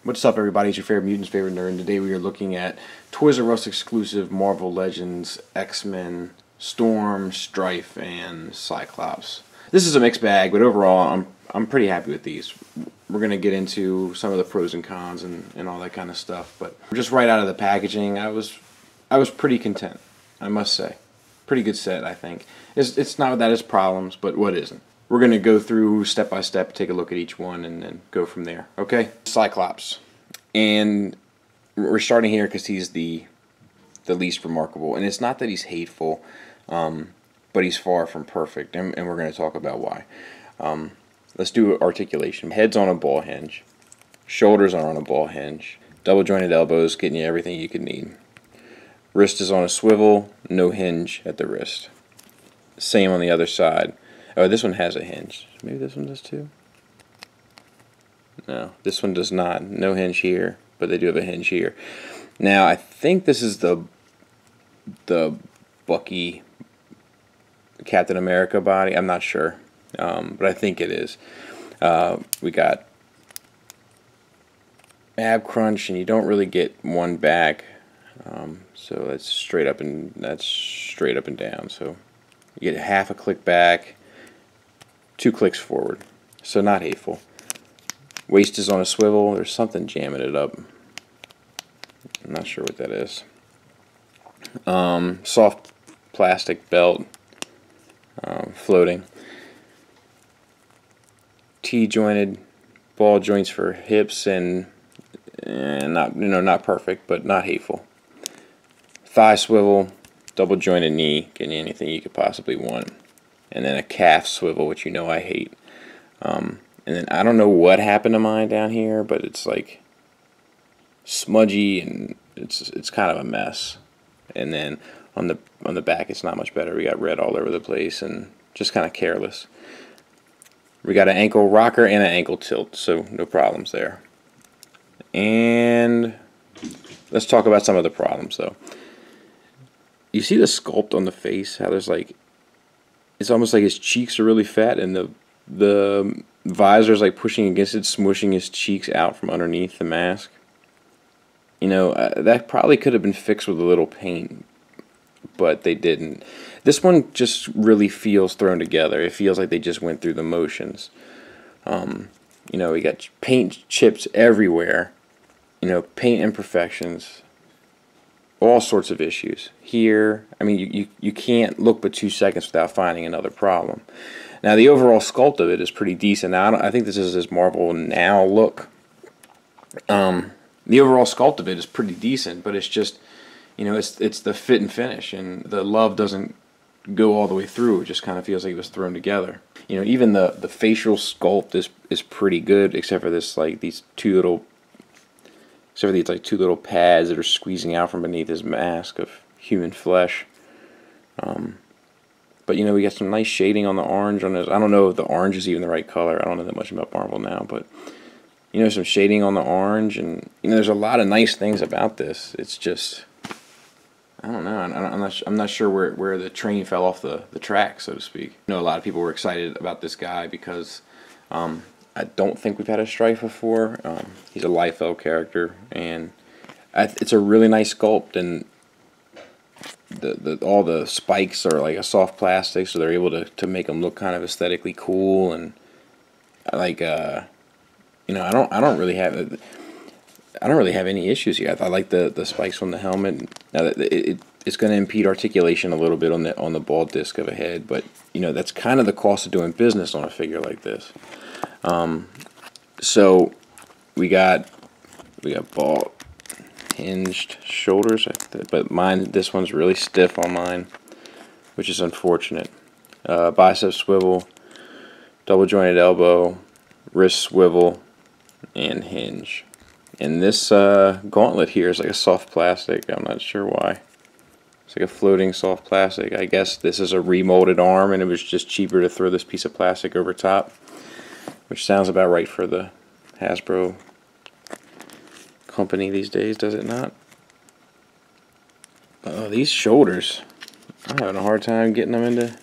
What's up, everybody? It's your favorite mutant's favorite nerd, and today we are looking at Toys R Us exclusive Marvel Legends X-Men Storm, Stryfe, and Cyclops. This is a mixed bag, but overall I'm pretty happy with these. We're gonna get into some of the pros and cons and all that kind of stuff, but just right out of the packaging, I was pretty content, I must say. Pretty good set, I think. It's not that it's problems, but what isn't? We're going to go through step by step, take a look at each one, and then go from there. Okay? Cyclops. And we're starting here because he's the least remarkable. And it's not that he's hateful, but he's far from perfect. And we're going to talk about why. Let's do articulation. Head's on a ball hinge. Shoulders are on a ball hinge. Double jointed elbows, getting you everything you could need. Wrist is on a swivel, no hinge at the wrist. Same on the other side. Oh, this one has a hinge. Maybe this one does too? No, this one does not. No hinge here, but they do have a hinge here. Now, I think this is the Bucky Captain America body. I'm not sure, but I think it is. We got ab crunch, and you don't really get one back. So that's straight up and down. So you get half a click back. 2 clicks forward, so not hateful. Waist is on a swivel. There's something jamming it up. I'm not sure what that is. Soft plastic belt, floating. T-jointed ball joints for hips and not perfect, but not hateful. Thigh swivel, double jointed knee, getting you anything you could possibly want. And then a calf swivel, which you know I hate. And then I don't know what happened to mine down here, but it's like smudgy and it's kind of a mess. And then on the back, it's not much better. We got red all over the place and just kind of careless. We got an ankle rocker and an ankle tilt, so no problems there. And let's talk about some of the problems, though. You see the sculpt on the face? How there's like, it's almost like his cheeks are really fat, and the visor's like pushing against it, smushing his cheeks out from underneath the mask. You know, that probably could have been fixed with a little paint, but they didn't. This one just really feels thrown together. It feels like they just went through the motions. You know, we got paint chips everywhere. You know, paint imperfections. All sorts of issues. Here, I mean, you can't look but 2 seconds without finding another problem. Now, the overall sculpt of it is pretty decent. Now, I think this is his Marvel Now look. The overall sculpt of it is pretty decent, but it's just, you know, it's the fit and finish, and the love doesn't go all the way through. It just kind of feels like it was thrown together. You know, even the facial sculpt is pretty good, except for this, like, these two little pads that are squeezing out from beneath his mask of human flesh. But, you know, we got some nice shading on the orange on his. I don't know if the orange is even the right color. I don't know that much about Marvel now, but, you know, some shading on the orange, and, you know, there's a lot of nice things about this. It's just, I don't know. I'm not sure where the train fell off the track, so to speak. I know a lot of people were excited about this guy because I don't think we've had a Stryfe before. He's a Liefeld character, and it's a really nice sculpt, and all the spikes are like a soft plastic, so they're able to make them look kind of aesthetically cool, and like you know, I don't really have any issues here. I like the spikes on the helmet. Now it's going to impede articulation a little bit on the ball disc of a head, but you know, that's kind of the cost of doing business on a figure like this. So we got ball hinged shoulders, but this one's really stiff on mine, which is unfortunate. Bicep swivel, double jointed elbow, wrist swivel, and hinge. And this gauntlet here is like a soft plastic. I'm not sure why. It's like a floating soft plastic. I guess this is a remolded arm, and it was just cheaper to throw this piece of plastic over top, which sounds about right for the Hasbro company these days, does it not? Oh, these shoulders. I'm having a hard time getting them into.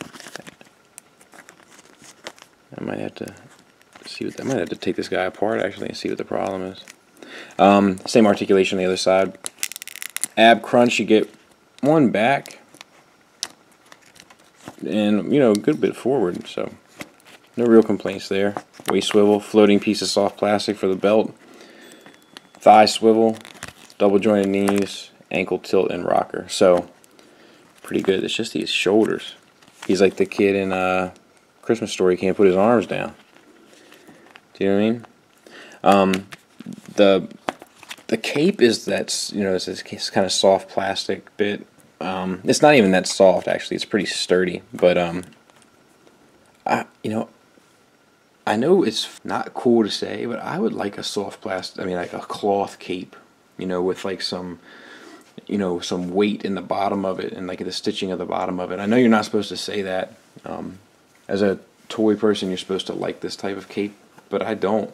I might have to see what I might have to take this guy apart actually and see what the problem is. Same articulation on the other side. Ab crunch, you get one back, and you know, a good bit forward, so no real complaints there. Waist swivel, floating piece of soft plastic for the belt. Thigh swivel, double jointed knees, ankle tilt, and rocker. So pretty good. It's just these shoulders. He's like the kid in Christmas Story. He can't put his arms down. Do you know what I mean? The cape is that's, you know, it's this kind of soft plastic bit. It's not even that soft actually. It's pretty sturdy. But you know, I know it's not cool to say, but I would like a soft plastic. I mean, like a cloth cape. You know, with like some, you know, some weight in the bottom of it and like the stitching of the bottom of it. I know you're not supposed to say that. As a toy person, you're supposed to like this type of cape, but I don't.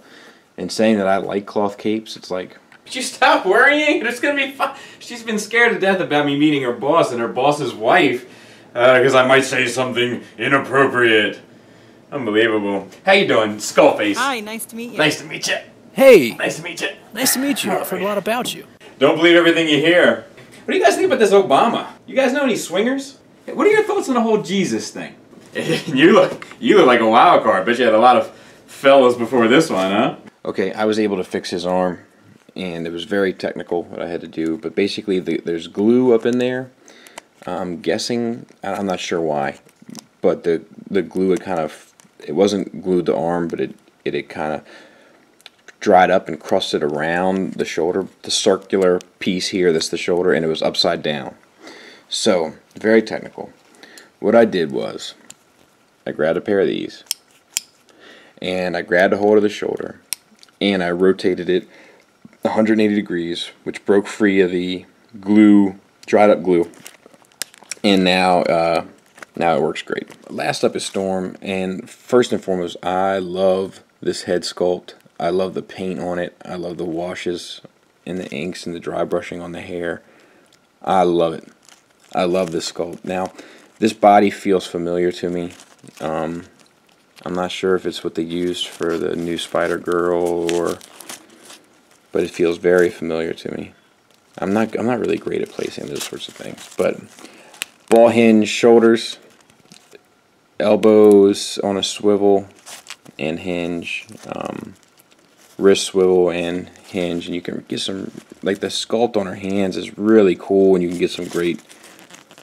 And saying that I like cloth capes, it's like, Would you stop worrying? It's gonna be fun. She's been scared to death about me meeting her boss and her boss's wife, because I might say something inappropriate. Unbelievable. How you doing, Skullface? Hi, nice to meet you. Nice to meet you. Hey! Nice to meet you. Nice to meet you. I've heard a lot about you. Don't believe everything you hear. What do you guys think about this Obama? You guys know any swingers? What are your thoughts on the whole Jesus thing? you look like a wild card. Bet you had a lot of fellas before this one, huh? okay, I was able to fix his arm, and it was very technical what I had to do. But basically, there's glue up in there. I'm guessing, I'm not sure why, but the glue had kind of, it wasn't glued to the arm, but it had kind of dried up and crusted around the shoulder, the circular piece here that's the shoulder, and it was upside down. So, very technical. What I did was, I grabbed a pair of these, and I grabbed a hold of the shoulder, and I rotated it 180 degrees, which broke free of the glue, dried up glue, and now it works great. Last up is Storm, and first and foremost, I love this head sculpt. I love the paint on it. I love the washes and the inks and the dry brushing on the hair. I love it. I love this sculpt. Now, this body feels familiar to me. I'm not sure if it's what they used for the new Spider-Girl, but it feels very familiar to me. I'm not really great at placing those sorts of things, but ball hinge shoulders, elbows on a swivel and hinge, wrist swivel and hinge, and you can get some, like the sculpt on her hands is really cool, and you can get some great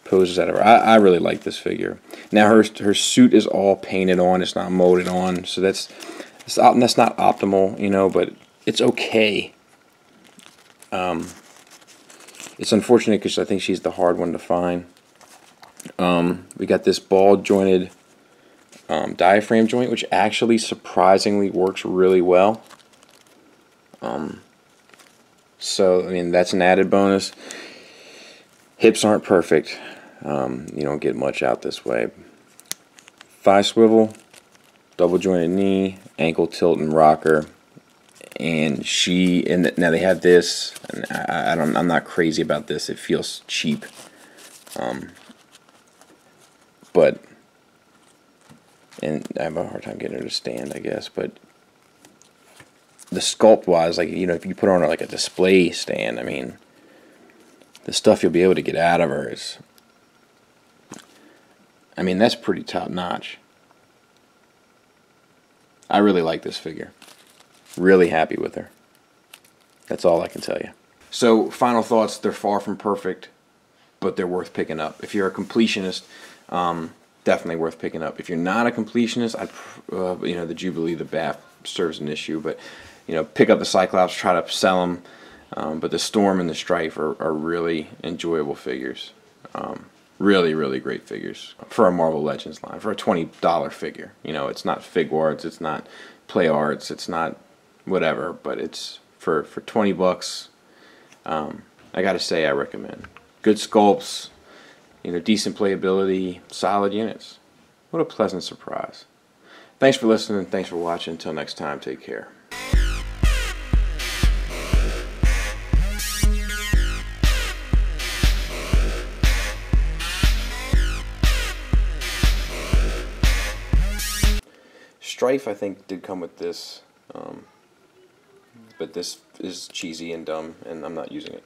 poses out of her. I really like this figure. Now her suit is all painted on, it's not molded on, so that's not optimal, you know, but it's okay. It's unfortunate because I think she's the hard one to find. We got this ball jointed diaphragm joint, which actually surprisingly works really well. So I mean, that's an added bonus. Hips aren't perfect. You don't get much out this way. Thigh swivel, double jointed knee, ankle tilt and rocker, and now they have this. And I'm not crazy about this. It feels cheap, but I have a hard time getting her to stand, I guess. But the sculpt wise, like, you know, if you put her on like a display stand, I mean, the stuff you'll be able to get out of her is, I mean, that's pretty top notch. I really like this figure. Really happy with her. That's all I can tell you. So, final thoughts, they're far from perfect, but they're worth picking up. If you're a completionist, definitely worth picking up. If you're not a completionist, you know, the Jubilee, the BAF serves an issue, but, you know, pick up the Cyclops, try to sell them. But the Storm and the Stryfe are really enjoyable figures. Really, really great figures for a Marvel Legends line, for a $20 figure. You know, it's not Fig Arts, it's not Play Arts, it's not whatever, but it's for 20 bucks. I gotta say, I recommend. Good sculpts, you know, decent playability, solid units. What a pleasant surprise. Thanks for listening, thanks for watching. Until next time, take care. Stryfe, I think, did come with this but this is cheesy and dumb, and I'm not using it.